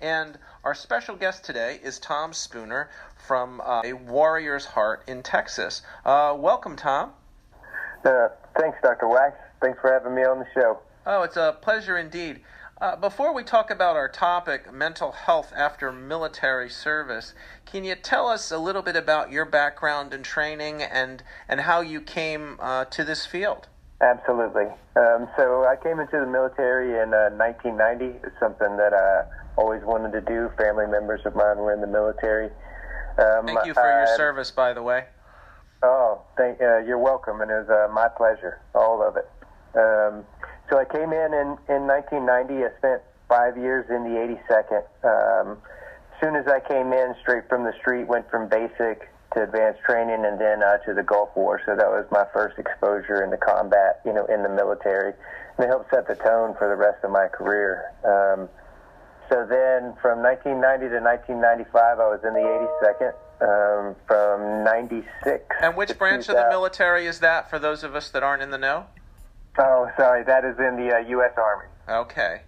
And our special guest today is Tom Spooner from A Warrior's Heart in Texas. Welcome, Tom. Thanks, Dr. Wax. Thanks for having me on the show. Oh, it's a pleasure indeed. Before we talk about our topic, mental health after military service, can you tell us a little bit about your background and training and how you came to this field? Absolutely. So I came into the military in 1990. It's something that I always wanted to do. Family members of mine were in the military. Thank you for your service, by the way. Oh, you're welcome, and it was my pleasure, all of it. So I came in 1990. I spent 5 years in the 82nd. As soon as I came in, straight from the street, went from basic to advanced training and then to the Gulf War. So that was my first exposure into combat, in the military. And it helped set the tone for the rest of my career. So then from 1990 to 1995, I was in the 82nd. From 96. And which branch of the military is that for those of us that aren't in the know? Oh, sorry, that is in the U.S. Army. Okay.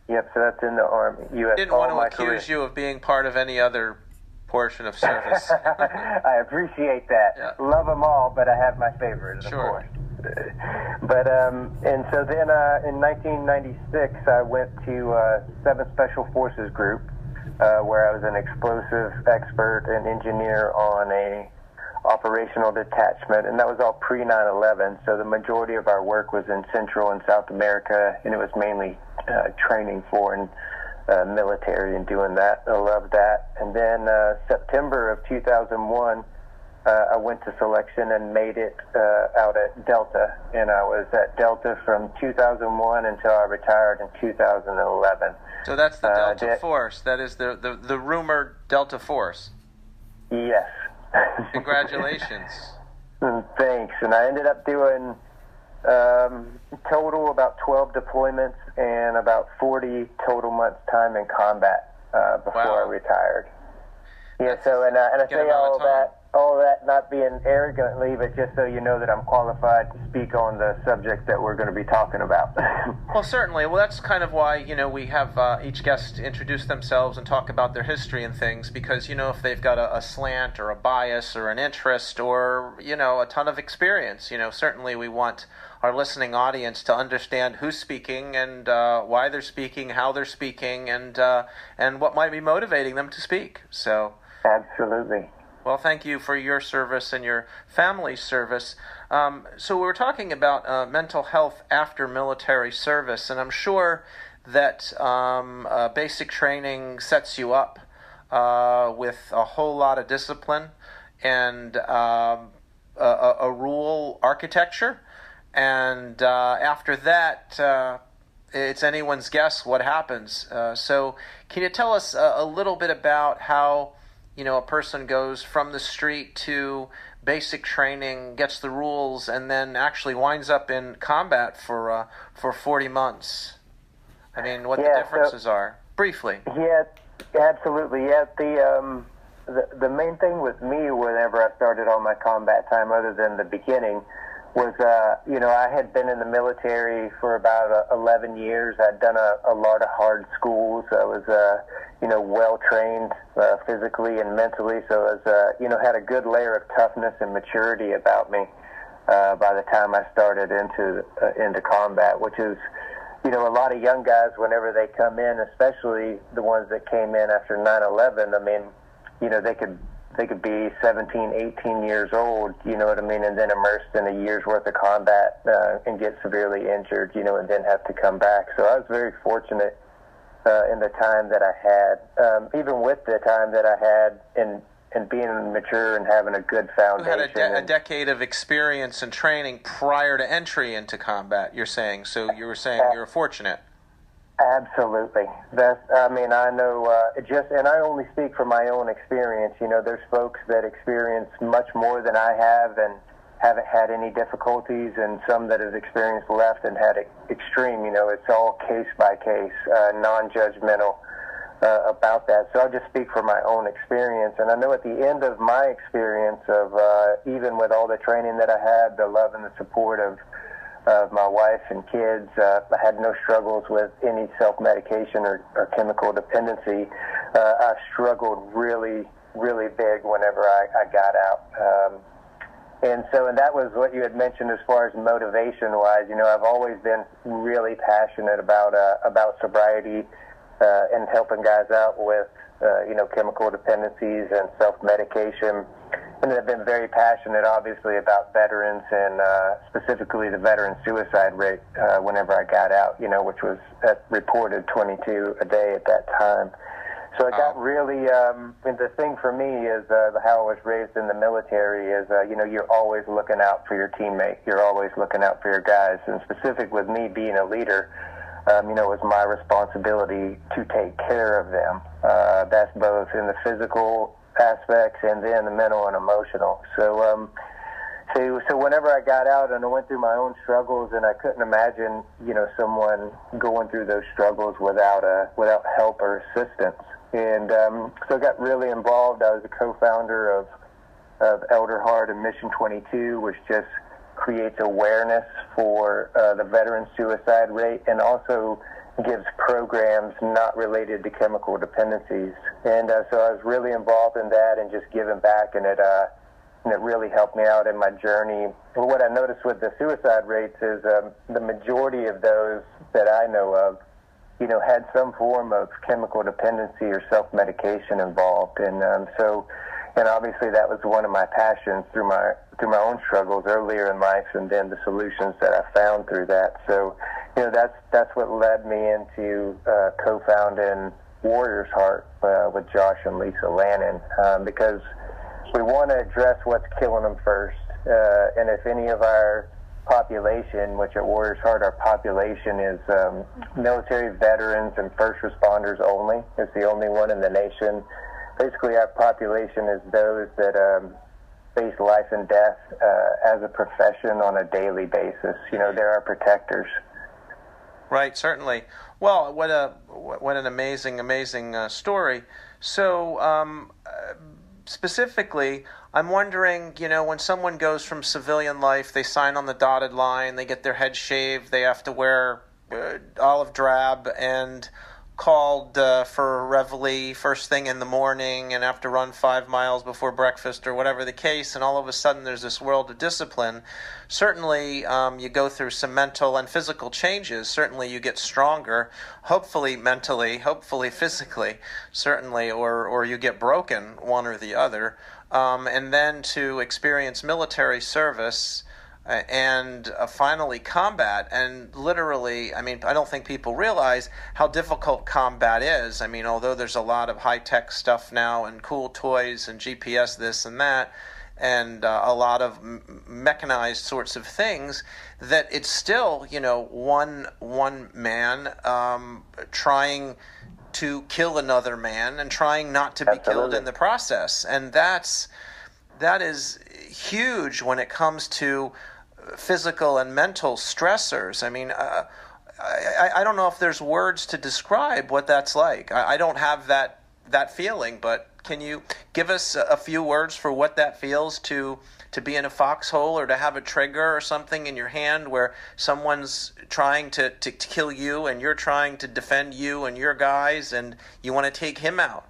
Yep, so that's in the Army. U.S. Didn't want to accuse you of being part of any other portion of service. I appreciate that. Yeah. Love them all, but I have my favorites, sure. Of course. But and so then in 1996, I went to 7th Special Forces Group, where I was an explosive expert and engineer on a operational detachment, and that was all pre 9/11. So the majority of our work was in Central and South America, and it was mainly training foreign military and doing that. I loved that. And then September of 2001, I went to selection and made it out at Delta, and I was at Delta from 2001 until I retired in 2011. So that's the Delta Force. That is the rumored Delta Force. Yes. Congratulations. Thanks. And I ended up doing total about 12 deployments and about 40 total months time in combat before I retired. Yeah. So and I say all that not being arrogantly, but just so you know that I'm qualified to speak on the subject that we're going to be talking about. Well, certainly. Well, that's kind of why, we have each guest introduce themselves and talk about their history and things, because, if they've got a slant or a bias or an interest or, a ton of experience, certainly we want our listening audience to understand who's speaking and why they're speaking, how they're speaking, and what might be motivating them to speak. So. Absolutely. Well, thank you for your service and your family's service. So we're talking about mental health after military service, and I'm sure that basic training sets you up with a whole lot of discipline and a rule architecture. And after that, it's anyone's guess what happens. So can you tell us a little bit about how a person goes from the street to basic training, gets the rules, and then actually winds up in combat for 40 months? I mean, what the differences are, briefly. Yeah, absolutely. Yeah, the main thing with me whenever I started all my combat time, other than the beginning, was, I had been in the military for about 11 years. I'd done a lot of hard schools. I was, well-trained physically and mentally. So I was, had a good layer of toughness and maturity about me by the time I started into combat, which is, a lot of young guys, whenever they come in, especially the ones that came in after 9/11, I mean, they could be 17, 18 years old, you know what I mean, and then immersed in a year's worth of combat and get severely injured, and then have to come back. So I was very fortunate in the time that I had, even with the time that I had in being mature and having a good foundation. You had a decade of experience and training prior to entry into combat, you're saying. So you were saying you were fortunate. Absolutely. I know, and I only speak from my own experience. There's folks that experience much more than I have and haven't had any difficulties, and some that have experienced left and had extreme. It's all case by case, non-judgmental about that. So I'll just speak from my own experience. And I know at the end of my experience of even with all the training that I had, the love and the support of my wife and kids. I had no struggles with any self-medication or chemical dependency. I struggled really, really big whenever I got out. And that was what you had mentioned as far as motivation-wise. I've always been really passionate about sobriety and helping guys out with, chemical dependencies and self-medication. And I've been very passionate, obviously, about veterans and specifically the veteran suicide rate whenever I got out, which was reported 22 a day at that time. So it got really, and the thing for me is how I was raised in the military is, you're always looking out for your teammate. You're always looking out for your guys. And specific with me being a leader, it was my responsibility to take care of them. That's both in the physical aspects and then the mental and emotional. So whenever I got out and I went through my own struggles, and I couldn't imagine, someone going through those struggles without help or assistance. And so I got really involved. I was a co-founder of Elder Heart and Mission 22, which just creates awareness for the veteran suicide rate and also gives programs not related to chemical dependencies. And so I was really involved in that and just giving back, and it really helped me out in my journey. And what I noticed with the suicide rates is the majority of those that I know of, had some form of chemical dependency or self-medication involved. And and obviously that was one of my passions through my own struggles earlier in life, and then the solutions that I found through that. So, that's what led me into co-founding Warriors Heart with Josh and Lisa Lannon, because we want to address what's killing them first. And if any of our population, which at Warriors Heart, our population is military veterans and first responders only. It's the only one in the nation. Basically, our population is those that face life and death as a profession on a daily basis. They're our protectors. Right, certainly. Well, what an amazing story. So, specifically, I'm wondering, when someone goes from civilian life, they sign on the dotted line, they get their head shaved, they have to wear olive drab and called for reveille first thing in the morning and have to run 5 miles before breakfast or whatever the case, and all of a sudden there's this world of discipline. Certainly you go through some mental and physical changes. Certainly you get stronger, hopefully mentally, hopefully physically, certainly, or you get broken, one or the other. And then to experience military service and finally combat. And literally, I don't think people realize how difficult combat is. Although there's a lot of high-tech stuff now and cool toys and GPS this and that, and a lot of mechanized sorts of things, that it's still, one man trying to kill another man and trying not to be killed in the process. And that is huge when it comes to physical and mental stressors. I don't know if there's words to describe what that's like. I don't have that feeling, but can you give us a few words for what that feels to be in a foxhole or to have a trigger or something in your hand where someone's trying to kill you and you're trying to defend you and your guys and you want to take him out?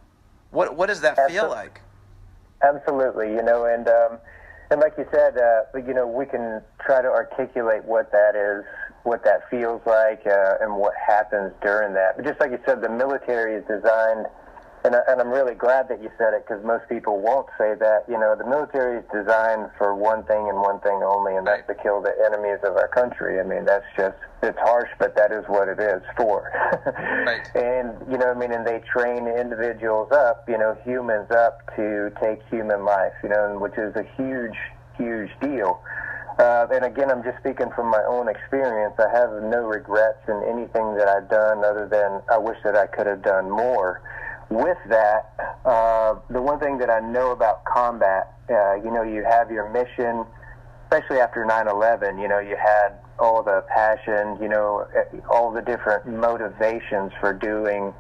What does that feel like? Absolutely, and like you said, we can try to articulate what that is, what that feels like, and what happens during that. But just like you said, the military is designed, and I'm really glad that you said it, because most people won't say that. The military is designed for one thing and one thing only, and that's to kill the enemies of our country. That's just, it's harsh, but that is what it is for. Right. And, and they train individuals up, humans up to take human life, which is a huge, huge deal. And again, I'm just speaking from my own experience. I have no regrets in anything that I've done other than I wish that I could have done more. With that, the one thing that I know about combat, you have your mission, especially after 9/11, you had all the passion, all the different motivations for doing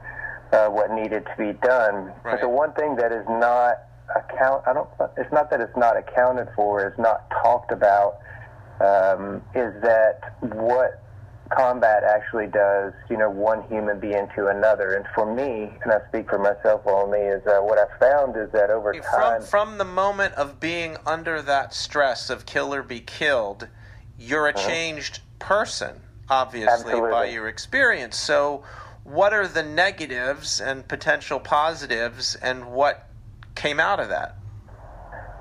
what needed to be done. Right. But the one thing that is not it's not that it's not accounted for, is not talked about, is that what combat actually does, one human being to another. And for me, and I speak for myself only, is what I found is that over time... From the moment of being under that stress of kill or be killed, you're a changed person, obviously, Absolutely. by your experience. So what are the negatives and potential positives, and what came out of that?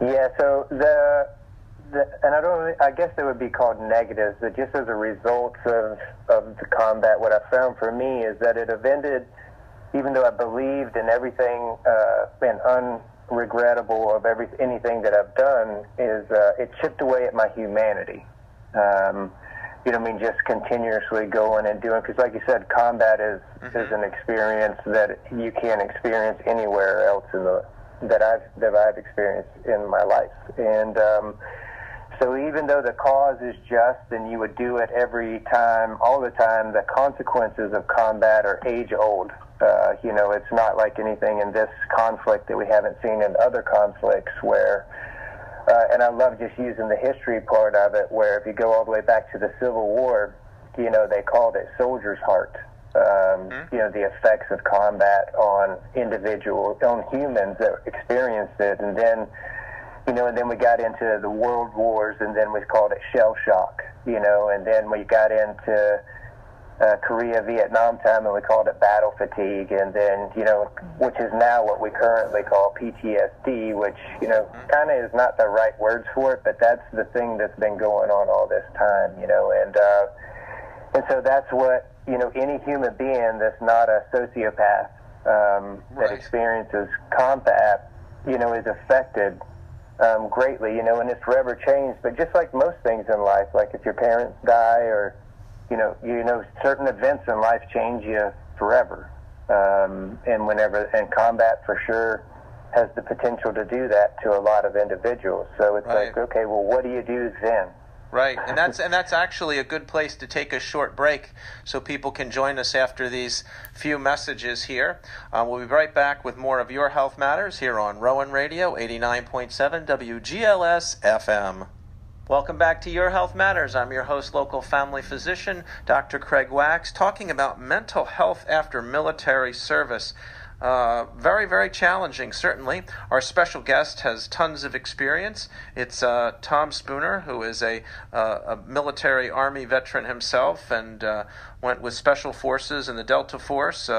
Yeah, so and I guess they would be called negatives, but just as a result of the combat, what I found for me is that it ended, even though I believed in everything and unregrettable of anything that I've done, is it chipped away at my humanity. Just continuously going and doing, because like you said, combat is an experience that you can't experience anywhere else that I've experienced in my life. And so even though the cause is just and you would do it every time, all the time, the consequences of combat are age-old. It's not like anything in this conflict that we haven't seen in other conflicts where, and I love just using the history part of it, where if you go all the way back to the Civil War, they called it soldier's heart. The effects of combat on humans that experienced it. And then, and then we got into the world wars, and then we called it shell shock, and then we got into Korea, Vietnam time, and we called it battle fatigue, and then, which is now what we currently call PTSD, which, kind of is not the right words for it, but that's the thing that's been going on all this time, and so that's what, any human being that's not a sociopath that experiences combat, is affected greatly, and it's forever changed. But just like most things in life, like if your parents die or, certain events in life change you forever. And combat for sure has the potential to do that to a lot of individuals. So it's like, okay, well, what do you do then? Right, and that's actually a good place to take a short break so people can join us after these few messages here. We'll be right back with more of Your Health Matters here on Rowan Radio, 89.7 WGLS FM. Welcome back to Your Health Matters. I'm your host, local family physician, Dr. Craig Wax, talking about mental health after military service. Very, very challenging, certainly. Our special guest has tons of experience. It's Tom Spooner, who is a military Army veteran himself and went with Special Forces in the Delta Force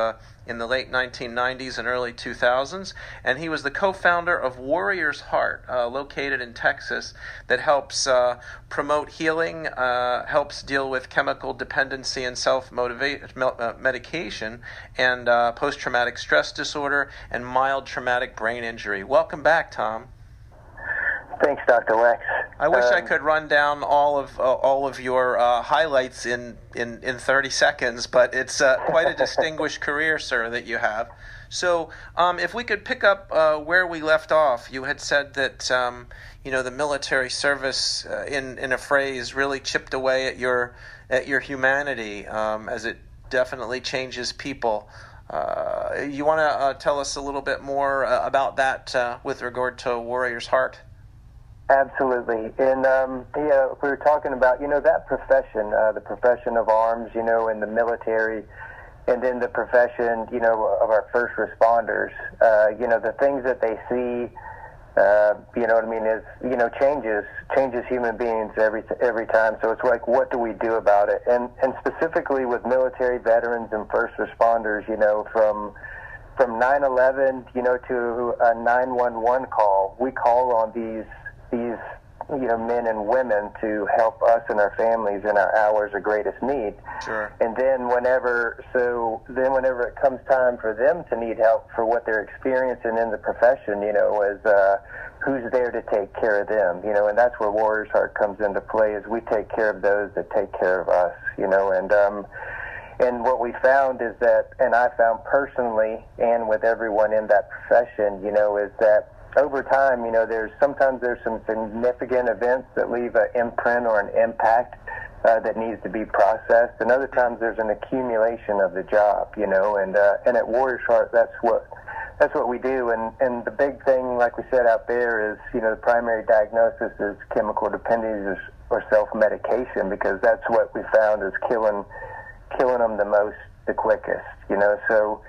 in the late 1990s and early 2000s. And he was the co-founder of Warrior's Heart, located in Texas, that helps promote healing, helps deal with chemical dependency and self-medication, and post-traumatic stress disorder and mild traumatic brain injury. Welcome back, Tom. Thanks, Dr. Wax. I wish I could run down all of your highlights in 30 seconds, but it's quite a distinguished career, sir, that you have. So if we could pick up where we left off, you had said that the military service, in a phrase, really chipped away at your humanity, as it definitely changes people. You want to tell us a little bit more about that with regard to Warrior's Heart? Absolutely. And we were talking about, that profession, the profession of arms, in the military, and then the profession, of our first responders. The things that they see, changes human beings every time. So it's like, what do we do about it? And specifically with military veterans and first responders, from 9/11, to a 911 call, we call on these men and women to help us and our families in our hours of greatest need. Sure. And then whenever it comes time for them to need help for what they're experiencing in the profession, is who's there to take care of them, and that's where Warrior's Heart comes into play, is we take care of those that take care of us, and what we found is that, and I found personally, and with everyone in that profession, is that over time, there's some significant events that leave an imprint or an impact that needs to be processed, and other times there's an accumulation of the job, and at Warrior's Heart, that's what we do, and the big thing, like we said out there, is, the primary diagnosis is chemical or self-medication, because that's what we found is killing them the most, the quickest. So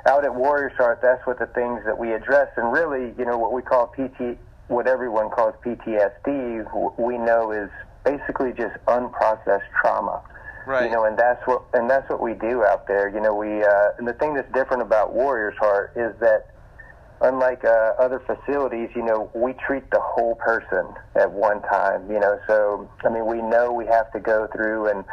out at Warriors Heart, that's what the things that we address, and really, what we call what everyone calls PTSD, we know is basically just unprocessed trauma. Right. And that's what we do out there. And the thing that's different about Warriors Heart is that, unlike other facilities, we treat the whole person at one time. So we know we have to go through and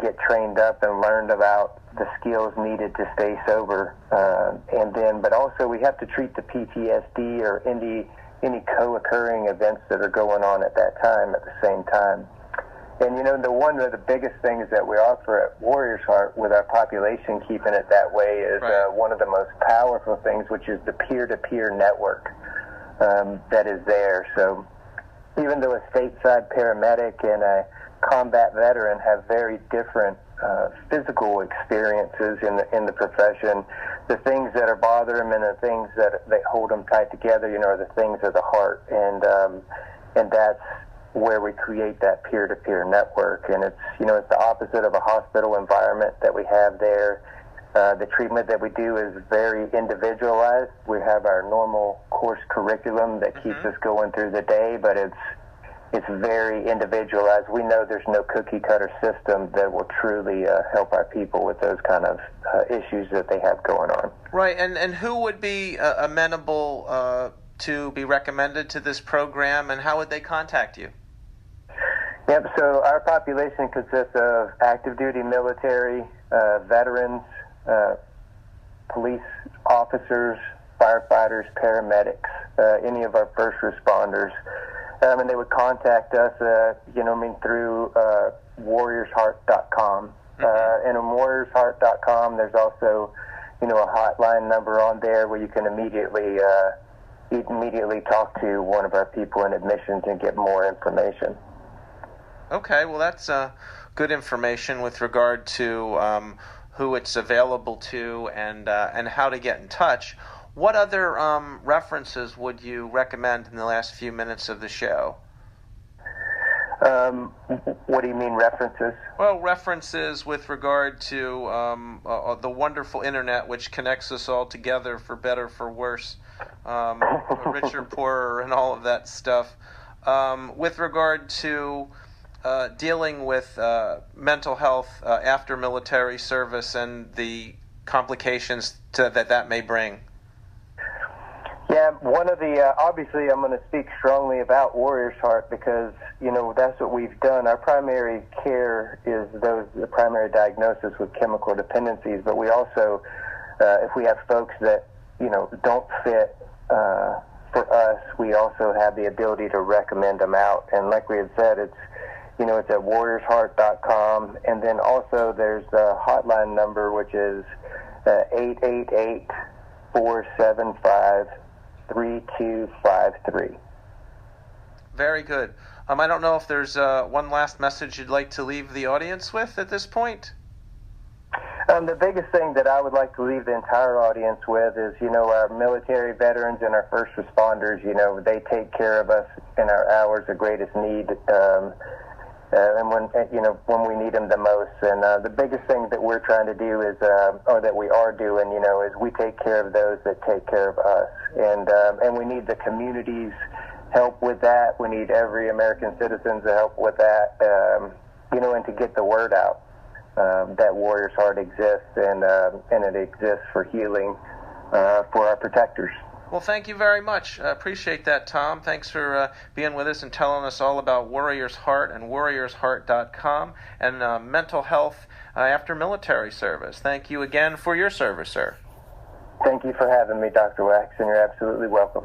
get trained up and learn about the skills needed to stay sober, but also we have to treat the PTSD or any co-occurring events that are going on at that time at the same time. And one of the biggest things that we offer at Warriors Heart with our population, keeping it that way, is one of the most powerful things, which is the peer-to-peer network that is there. So even though a stateside paramedic and a combat veteran have very different physical experiences in the profession, the things that are bothering them and the things that hold them tight together, are the things of the heart, and that's where we create that peer-to-peer network. And it's the opposite of a hospital environment that we have there. The treatment that we do is very individualized. We have our normal course curriculum that keeps us going through the day, but it's very individualized. We know there's no cookie-cutter system that will truly help our people with those kind of issues that they have going on. Right, and who would be amenable to be recommended to this program, and how would they contact you? Yep, so our population consists of active duty military, veterans, police officers, firefighters, paramedics, any of our first responders. And they would contact us, through warriorsheart.com. And on warriorsheart.com, there's also, a hotline number on there where you can immediately talk to one of our people in admissions and get more information. Okay, well, that's good information with regard to who it's available to and how to get in touch. What other references would you recommend in the last few minutes of the show? What do you mean, references? Well, references with regard to the wonderful internet, which connects us all together for better, for worse, richer, poorer, and all of that stuff. With regard to dealing with mental health after military service and the complications that may bring. Yeah, one of the, obviously I'm going to speak strongly about Warriors Heart because, that's what we've done. Our primary care is the primary diagnosis with chemical dependencies, but we also, if we have folks that, don't fit for us, we also have the ability to recommend them out. And like we had said, it's at warriorsheart.com, and then also there's the hotline number, which is 888-475-3253. Very good. I don't know if there's one last message you'd like to leave the audience with at this point. The biggest thing that I would like to leave the entire audience with is, our military veterans and our first responders, they take care of us in our hours of greatest need, and when we need them the most. And the biggest thing that we're trying to do is, or that we are doing, is we take care of those that take care of us. And we need the community's help with that. We need every American citizen's help with that, and to get the word out that Warriors Heart exists, and it exists for healing for our protectors. Well, thank you very much. Appreciate that, Tom. Thanks for being with us and telling us all about Warriors Heart and warriorsheart.com and mental health after military service. Thank you again for your service, sir. Thank you for having me, Dr. Wax, and you're absolutely welcome.